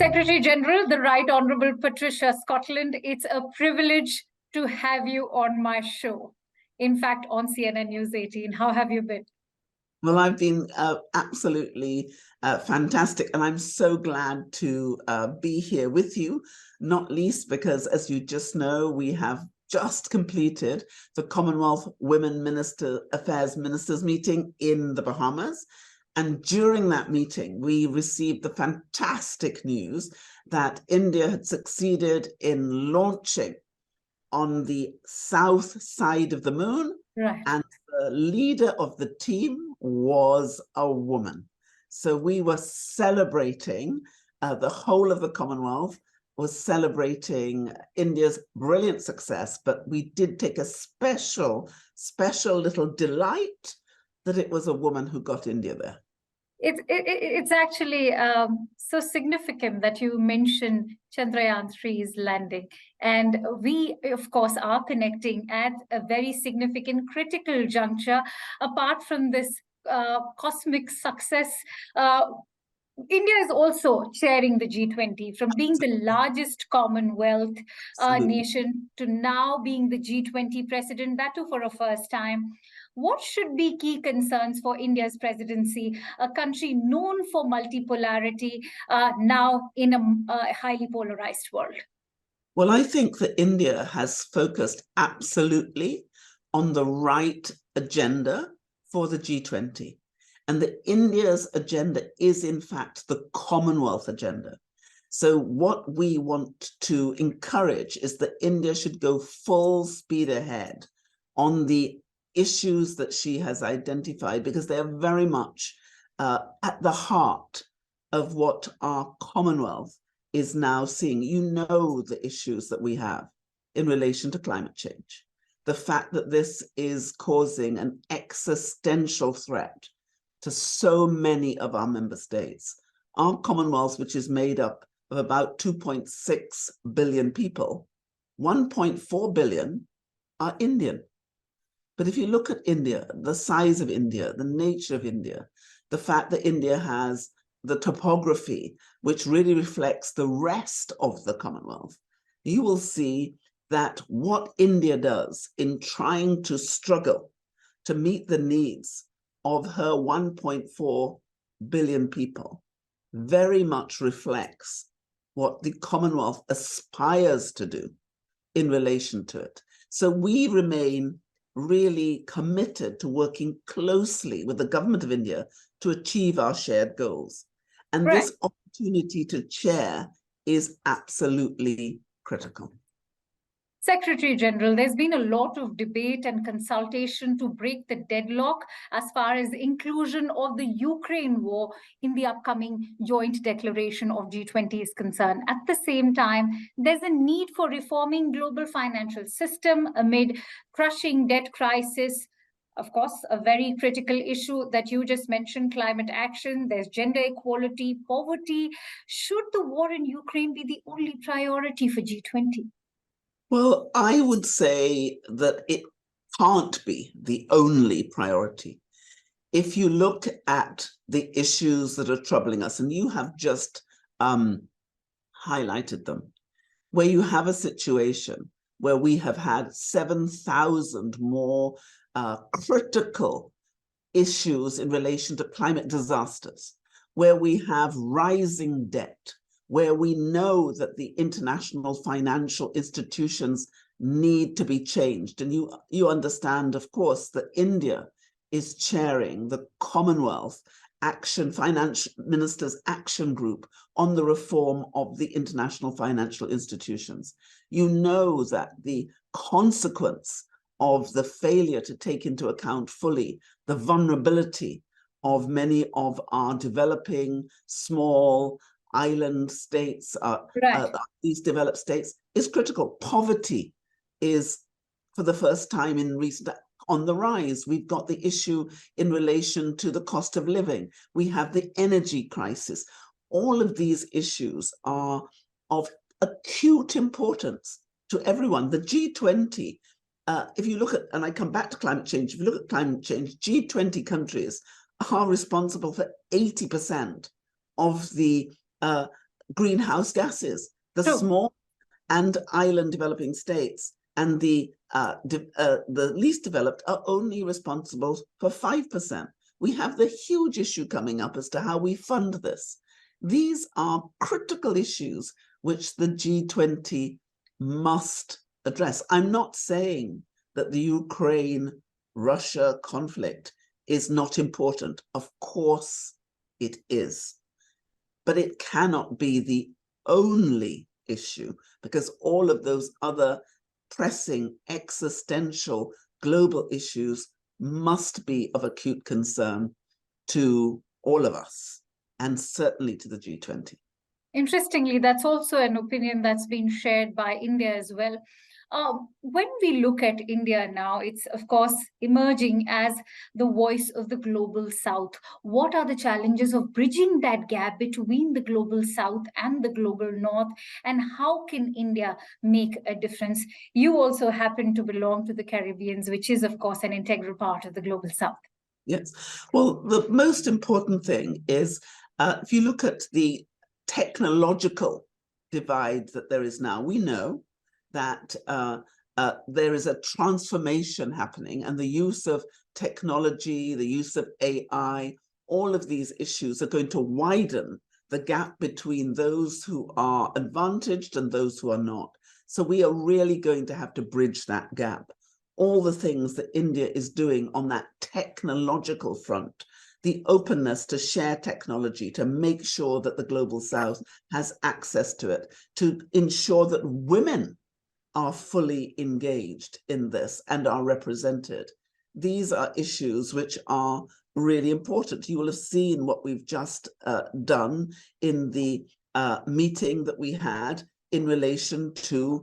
Secretary General, the Right Honourable Patricia Scotland, it's a privilege to have you on my show. In fact, on CNN News 18. How have you been? Well, I've been absolutely fantastic, and I'm so glad to be here with you, not least because, as you just know, we have just completed the Commonwealth Women Affairs Ministers meeting in the Bahamas. And during that meeting, we received the fantastic news that India had succeeded in launching on the south side of the moon. Right. And the leader of the team was a woman. So we were celebrating, the whole of the Commonwealth was celebrating India's brilliant success, but we did take a special little delight that it was a woman who got India there. It's actually so significant that you mentioned Chandryaan 3's landing. And we, of course, are connecting at a very significant critical juncture. Apart from this cosmic success, India is also chairing the G20, from being the largest Commonwealth nation to now being the G20 president, that too for a first time. What should be key concerns for India's presidency, a country known for multipolarity, now in a highly polarized world? Well, I think that India has focused absolutely on the right agenda for the G20. And that India's agenda is, in fact, the Commonwealth agenda. So what we want to encourage is that India should go full speed ahead on the issues that she has identified, because they are very much at the heart of what our Commonwealth is now seeing. You know the issues that we have in relation to climate change. The fact that this is causing an existential threat to so many of our member states. Our Commonwealth, which is made up of about 2.6 billion people, 1.4 billion are Indian. But if you look at India, the size of India, the nature of India, the fact that India has the topography, which really reflects the rest of the Commonwealth, you will see that what India does in trying to struggle to meet the needs of her 1.4 billion people very much reflects what the Commonwealth aspires to do in relation to it. So we remain really committed to working closely with the government of India to achieve our shared goals. And this opportunity to chair is absolutely critical. Secretary General, there's been a lot of debate and consultation to break the deadlock as far as inclusion of the Ukraine war in the upcoming joint declaration of G20 is concerned. At the same time, there's a need for reforming global financial system amid crushing debt crisis. Of course, a very critical issue that you just mentioned, climate action, there's gender equality, poverty. Should the war in Ukraine be the only priority for G20? Well, I would say that it can't be the only priority. If you look at the issues that are troubling us, and you have just highlighted them, where you have a situation where we have had 7,000 more critical issues in relation to climate disasters, where we have rising debt, where we know that the international financial institutions need to be changed. And you understand, of course, that India is chairing the Commonwealth Finance Ministers Action Group on the reform of the international financial institutions. You know that the consequence of the failure to take into account fully the vulnerability of many of our developing small island states, these developed states, is critical. Poverty is, for the first time in recent, on the rise. We've got the issue in relation to the cost of living. We have the energy crisis. All of these issues are of acute importance to everyone. The G20, if you look at, and I come back to climate change, if you look at climate change, G20 countries are responsible for 80% of the greenhouse gases. The True. small and island developing states and the least developed are only responsible for 5%. We have the huge issue coming up as to how we fund this. These are critical issues which the G20 must address. I'm not saying that the Ukraine-Russia conflict is not important. Of course it is. But it cannot be the only issue, because all of those other pressing existential global issues must be of acute concern to all of us, and certainly to the G20. Interestingly, that's also an opinion that's been shared by India as well. When we look at India now, it's of course emerging as the voice of the global South. What are the challenges of bridging that gap between the global South and the global North? And how can India make a difference? You also happen to belong to the Caribbean, which is of course an integral part of the global South. Yes. Well, the most important thing is, if you look at the technological divide that there is now, we know that there is a transformation happening, and the use of technology, the use of AI, all of these issues are going to widen the gap between those who are advantaged and those who are not. So we are really going to have to bridge that gap. All the things that India is doing on that technological front, the openness to share technology, to make sure that the global South has access to it, to ensure that women are fully engaged in this and are represented. These are issues which are really important. You will have seen what we've just done in the meeting that we had in relation to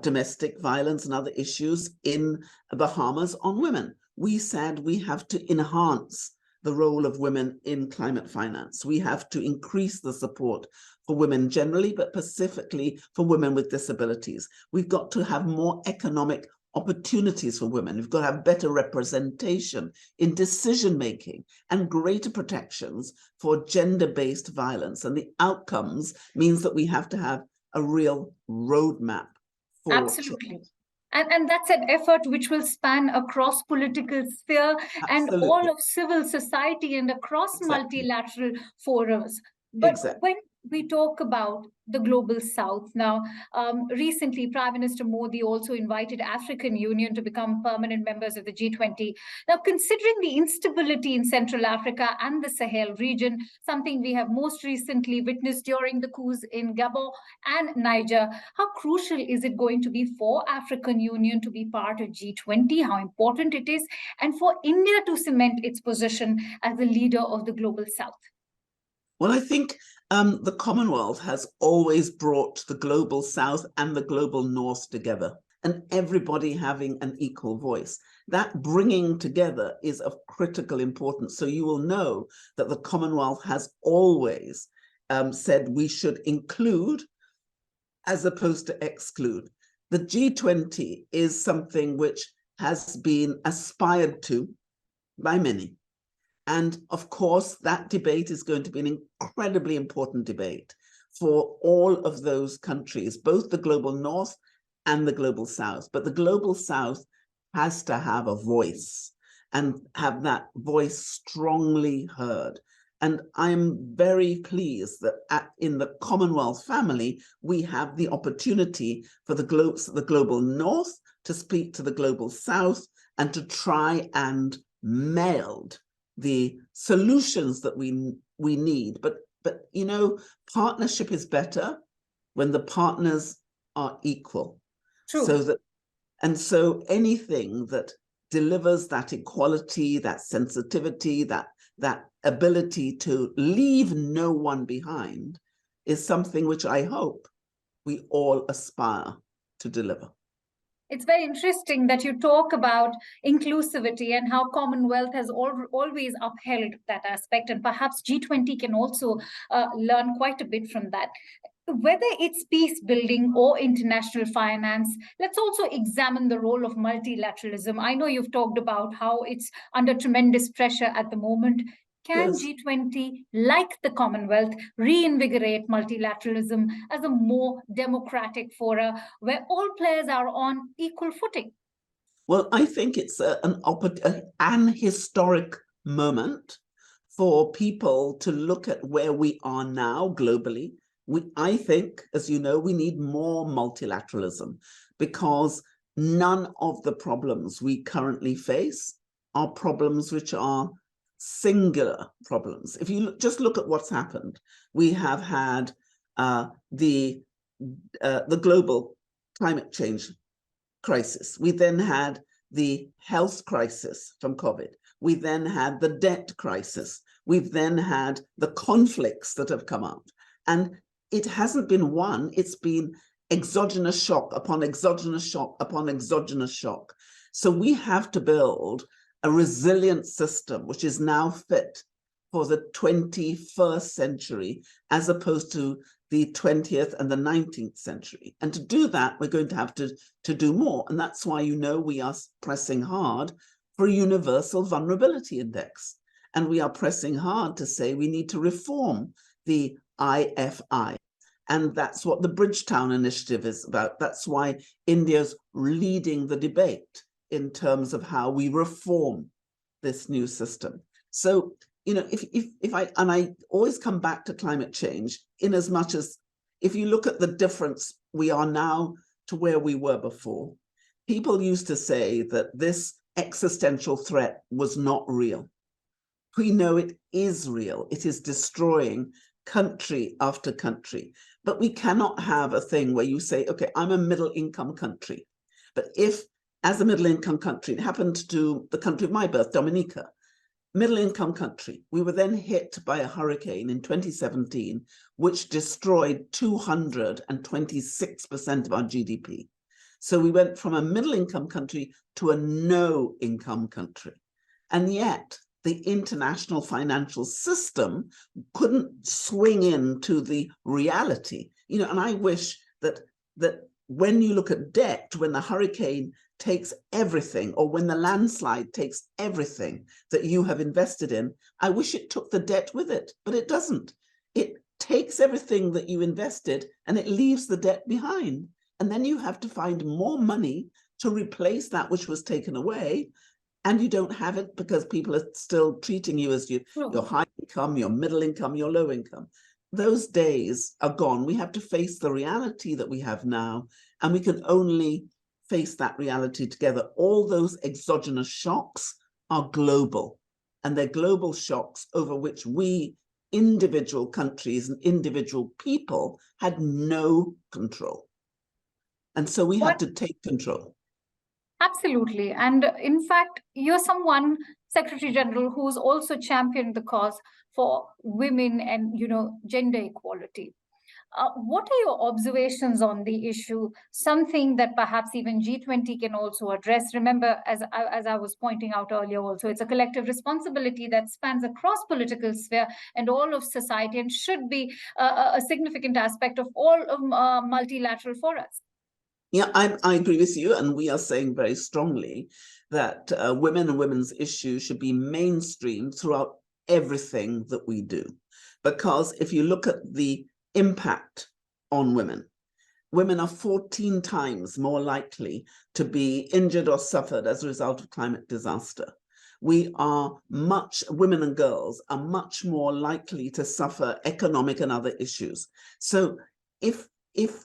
domestic violence and other issues in Bahamas on women. We said we have to enhance the role of women in climate finance. We have to increase the support for women generally, but specifically for women with disabilities. We've got to have more economic opportunities for women. We've got to have better representation in decision-making and greater protections for gender-based violence. And the outcomes means that we have to have a real roadmap for Absolutely. And that's an effort which will span across political sphere and all of civil society and across multilateral forums. But when we talk about the global South now, recently Prime Minister Modi also invited African Union to become permanent members of the G20. Now, considering the instability in Central Africa and the Sahel region, something we have most recently witnessed during the coups in Gabon and Niger, how crucial is it going to be for African Union to be part of G20, how important it is, and for India to cement its position as the leader of the global South? Well, I think the Commonwealth has always brought the global South and the global North together, and everybody having an equal voice. That bringing together is of critical importance. So you will know that the Commonwealth has always said we should include as opposed to exclude. The G20 is something which has been aspired to by many. And of course, that debate is going to be an incredibly important debate for all of those countries, both the global North and the global South. But the global South has to have a voice and have that voice strongly heard. And I'm very pleased that in the Commonwealth family, we have the opportunity for the global North to speak to the global South and to try and meld the solutions that we need. But you know, partnership is better when the partners are equal. True. So anything that delivers that equality, that sensitivity, that ability to leave no one behind is something which I hope we all aspire to deliver. It's very interesting that you talk about inclusivity and how Commonwealth has always upheld that aspect, and perhaps G20 can also learn quite a bit from that. Whether it's peace building or international finance, let's also examine the role of multilateralism. I know you've talked about how it's under tremendous pressure at the moment. Can Yes. G20, like the Commonwealth, reinvigorate multilateralism as a more democratic fora where all players are on equal footing? Well, I think it's an historic moment for people to look at where we are now globally. I think, as you know, we need more multilateralism because none of the problems we currently face are problems which are singular problems. If you just look at what's happened, we have had the global climate change crisis. We then had the health crisis from COVID. We then had the debt crisis. We've then had the conflicts that have come out. And it hasn't been one, it's been exogenous shock upon exogenous shock upon exogenous shock. So we have to build a resilient system which is now fit for the 21st century as opposed to the 20th and the 19th century. And to do that, we're going to have to do more. And that's why, you know, we are pressing hard for a universal vulnerability index. And we are pressing hard to say we need to reform the IFI. And that's what the Bridgetown Initiative is about. That's why India's leading the debate in terms of how we reform this new system. So, you know, I always come back to climate change in as much as if you look at the difference we are now to where we were before, people used to say that this existential threat was not real. We know it is real. It is destroying country after country. But we cannot have a thing where you say, okay, I'm a middle income country. But if, as a middle income country, it happened to the country of my birth, Dominica, middle income country, we were then hit by a hurricane in 2017, which destroyed 226% of our GDP. So we went from a middle income country to a no income country. And yet the international financial system couldn't swing into the reality. You know, and I wish that when you look at debt, when the hurricane takes everything, or when the landslide takes everything that you have invested in, I wish it took the debt with it, but it doesn't. It takes everything that you invested and it leaves the debt behind. And then you have to find more money to replace that which was taken away. And you don't have it because people are still treating you as your high income, your middle income, your low income. Those days are gone. We have to face the reality that we have now, and we can only face that reality together. All those exogenous shocks are global, and they're global shocks over which we, individual countries and individual people, had no control. And so we have to take control. Absolutely. And in fact, you're someone, Secretary General, who's also championed the cause for women and, you know, gender equality. What are your observations on the issue? Something that perhaps even G20 can also address. Remember, as I was pointing out earlier also, it's a collective responsibility that spans across political sphere and all of society, and should be a significant aspect of all of multilateral forums. Yeah, I agree with you. And we are saying very strongly that women and women's issues should be mainstreamed throughout everything that we do. Because if you look at the impact on women, women are 14 times more likely to be injured or suffered as a result of climate disaster. Women and girls are much more likely to suffer economic and other issues. So if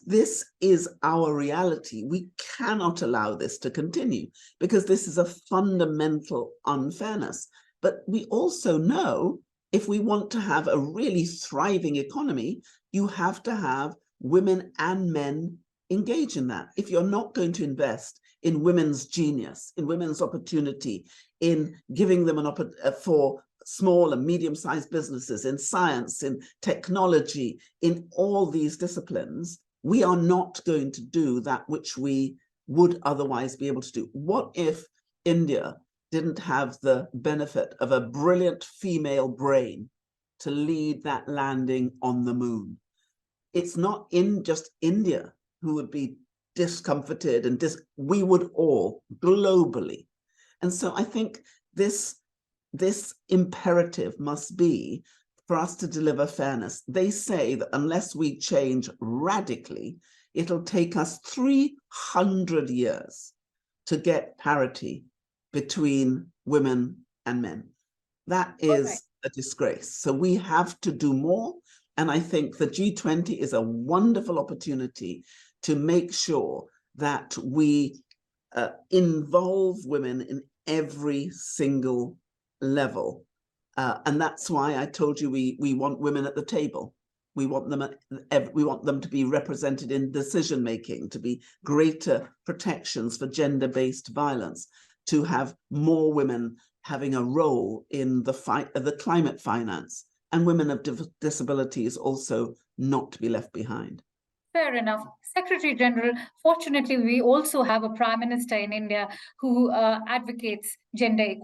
this is our reality, we cannot allow this to continue, because this is a fundamental unfairness. But we also know if we want to have a really thriving economy, you have to have women and men engage in that. If you're not going to invest in women's genius, in women's opportunity, in giving them for small and medium-sized businesses, in science, in technology, in all these disciplines, we are not going to do that which we would otherwise be able to do. What if India didn't have the benefit of a brilliant female brain to lead that landing on the moon? It's not just India who would be discomforted, and we would all globally. And so I think this this imperative must be for us to deliver fairness. They say that unless we change radically, it'll take us 300 years to get parity between women and men. That is a disgrace. So we have to do more. And I think the G20 is a wonderful opportunity to make sure that we involve women in every single level. And that's why I told you we want women at the table. We want them to be represented in decision making, to be greater protections for gender-based violence, to have more women having a role in the fight of the climate finance, and women of disabilities also not to be left behind. Fair enough. Secretary General, fortunately, we also have a Prime Minister in India who advocates gender equality.